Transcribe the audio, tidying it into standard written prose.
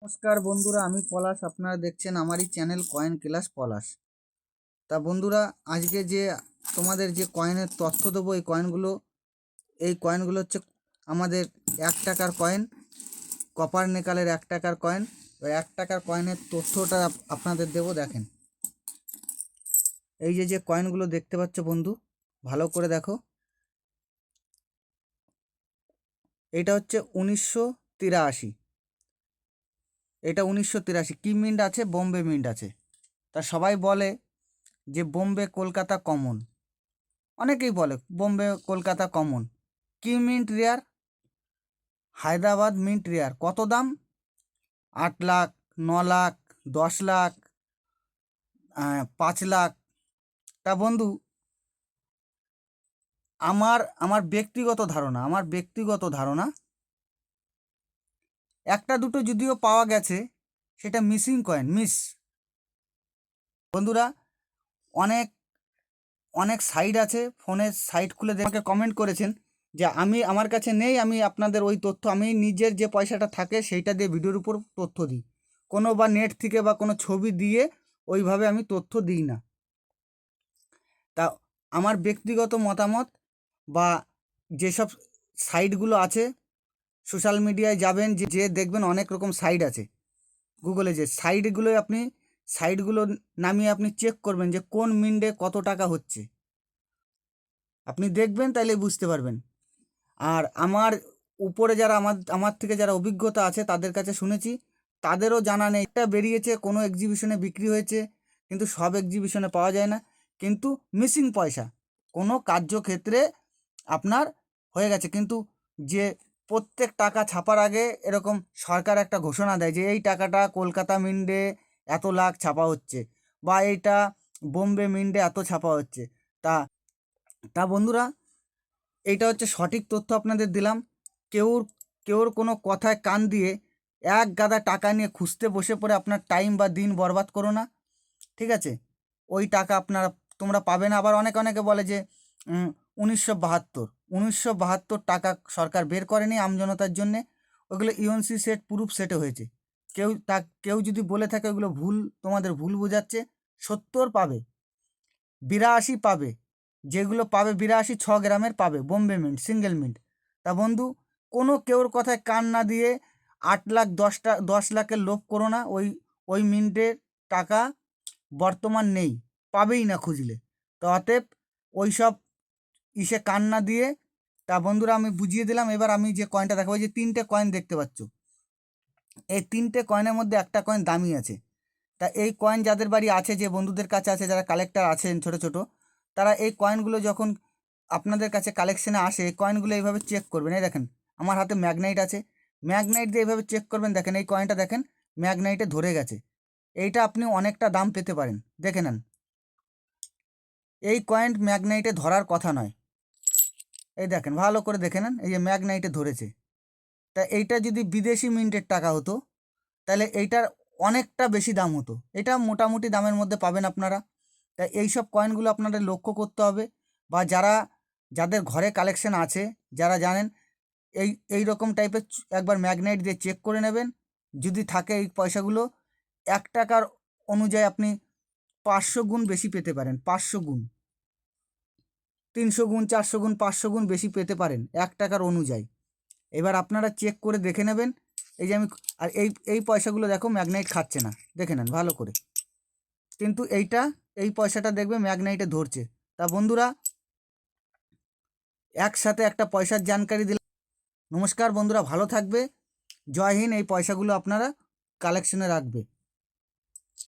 নমস্কার বন্ধুরা, আমি পলাশ। আপনারা দেখছেন আমারই চ্যানেল কয়েন ক্লাস পলাশ। তা বন্ধুরা, আজকে যে তোমাদের যে কয়েনের তথ্য দেবো, এই কয়েনগুলো হচ্ছে আমাদের 1 টাকার কয়েন, কপার নেকালের 1 টাকার কয়েন। ওই 1 টাকার কয়েনের তথ্যটা আপনাদের দেবো। দেখেন, এই যে কয়েনগুলো দেখতে পাচ্ছ বন্ধু, ভালো করে দেখো। এটা হচ্ছে 1983। এটা 1983। কি মিন্ট আছে? বোম্বে মিন্ট আছে। তা সবাই বলে যে বোম্বে কলকাতা কমন, অনেকেই বলে বোম্বে কলকাতা কমন। কি mint rare? Hyderabad mint rare. কত দাম? 8 লাখ, 9 লাখ, 10 লাখ, 5 লাখ। তা বন্ধু, আমার ব্যক্তিগত ধারণা একটা দুটো যদিও পাওয়া গেছে, সেটা মিসিং কয়েন, বন্ধুরা। অনেক অনেক সাইট আছে, ফোনের সাইট খুলে আমাকে কমেন্ট করেছেন যে আমার কাছে নেই, আমি আপনাদের ওই তথ্য, আমি নিজের যে পয়সাটা থাকে সেইটা দিয়ে ভিডিওর উপর তথ্য দিই। কোনো বা নেট থেকে বা কোনো ছবি দিয়ে ওইভাবে আমি তথ্য দিই না। তা আমার ব্যক্তিগত মতামত, বা যেসব সাইটগুলো আছে, সোশ্যাল মিডিয়ায় যাবেন, যে দেখবেন অনেক রকম সাইট আছে। গুগলে যে সাইটগুলো নামিয়ে আপনি চেক করবেন যে কোন মিন্টে কত টাকা হচ্ছে। আপনি দেখবেন, তাইলে বুঝতে পারবেন। আর আমার উপরে যারা আমার থেকে যারা অভিজ্ঞতা আছে, তাদের কাছে শুনেছি, তাদেরও জানা নেই। এটা বেরিয়েছে, কোনো এক্সিবিশনে বিক্রি হয়েছে, কিন্তু সব এক্সিবিশনে পাওয়া যায় না। কিন্তু মিসিং পয়সা কোনো কার্যক্ষেত্রে আপনার হয়ে গেছে। কিন্তু যে প্রত্যেক টাকা ছাপার আগে এরকম সরকার একটা ঘোষণা দেয় যে এই টাকাটা কলকাতা মিন্টে এত লাখ ছাপা হচ্ছে, বা এইটা বোম্বে মিন্টে এত ছাপা হচ্ছে। তা তা বন্ধুরা, এইটা হচ্ছে সঠিক তথ্য আপনাদের দিলাম। কেউর কেউর কোনো কথায় কান দিয়ে এক গাদা টাকা নিয়ে খুঁজতে বসে পড়ে আপনার টাইম বা দিন বরবাদ করো না, ঠিক আছে? ওই টাকা তোমরা পাবে না। আবার অনেকে বলে যে 1972 টাকা সরকার বের করেনি আমজনতার জন্যে, ওগুলো ইউএনসি সেট, প্রুফ সেটে হয়েছে। কেউ যদি বলে থাকে ওগুলো ভুল, তোমাদের ভুল বোঝাচ্ছে। 70 পাবে, 82 পাবে, যেগুলো পাবে 82 6 গ্রামের পাবে বোম্বে মিন্ট, সিঙ্গেল মিন্ট। তা বন্ধু, কেউর কথায় কান না দিয়ে 8 লাখ 10 লাখের লোভ করো না। ওই মিন্টের টাকা বর্তমান নেই, পাবেই না খুঁজলে। তো অতএব ওই সব কান না দিয়ে, তা বন্ধুরা আমি বুঝিয়ে দিলাম। এবার আমি যে কয়েনটা দেখাবো, যে 3টে কয়েন দেখতে পাচ্ছ, এই 3টে কয়েনের মধ্যে একটা কয়েন দামি আছে। তা এই কয়েন যাদের বাড়ি আছে, যে বন্ধুদের কাছে আছে, যারা কালেক্টর আছেন ছোট ছোট, তারা এই কয়েনগুলো যখন আপনাদের কাছে কালেকশনে আসে, এই কয়েনগুলো এইভাবে চেক করবেন। এই দেখেন, আমার হাতে ম্যাগনাইট আছে, ম্যাগনাইট দিয়ে এইভাবে চেক করবেন। দেখেন এই কয়েনটা, দেখেন ম্যাগনাইটে ধরে গেছে। এইটা আপনি অনেকটা দাম পেতে পারেন, দেখে নেন। এই কয়েন ম্যাগনাইটে ধরার কথা নয়। এই দেখেন, ভালো করে দেখে নেন, এই যে ম্যাগনাইটে ধরেছে। তা এইটা যদি বিদেশি মিন্টের টাকা হতো, তাহলে এইটার অনেকটা বেশি দাম হতো। এটা মোটামুটি দামের মধ্যে পাবেন আপনারা। তাই এইসব কয়েনগুলো আপনাদের লক্ষ্য করতে হবে, বা যাদের ঘরে কালেকশন আছে, যারা জানেন, এই রকম টাইপের একবার ম্যাগনেট দিয়ে চেক করে নেবেন। যদি থাকে এই পয়সাগুলো 1 টাকার অনুযায়ী আপনি 500 গুণ বেশি পেতে পারেন, 500 গুণ, 300 গুণ, 400 গুণ, 500 গুণ বেশি পেতে পারেন 1 টাকার অনুযায়ী। এবার আপনারা চেক করে দেখে নেবেন। এই যে আর এই পয়সাগুলো দেখো ম্যাগনাইট খাচ্ছে না, দেখে নেন ভালো করে। কিন্তু এই পয়সাটা দেখবে ম্যাগনাইটে ধরছে। তা বন্ধুরা, একসাথে একটা পয়সার জানকারি দিলাম। নমস্কার বন্ধুরা, ভালো থাকবে। জয় হিন্দ। এই পয়সাগুলো আপনারা কালেকশনে রাখবে।